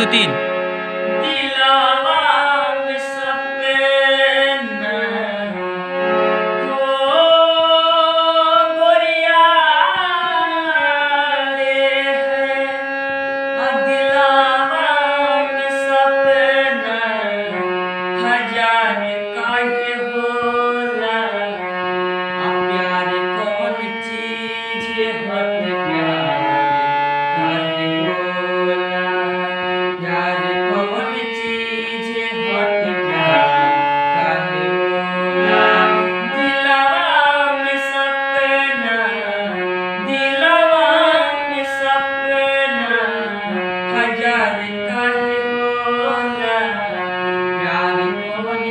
2 3। दिलावा में सपना हो गोरिया रे है दिलावा में सपना हजार काहे होला प्यार कौन चीज हट प्यार काहे होला प्यार कौन चीज हट प्यार काहे होला दिलवा में सपना हजार काहे होला प्यार कौन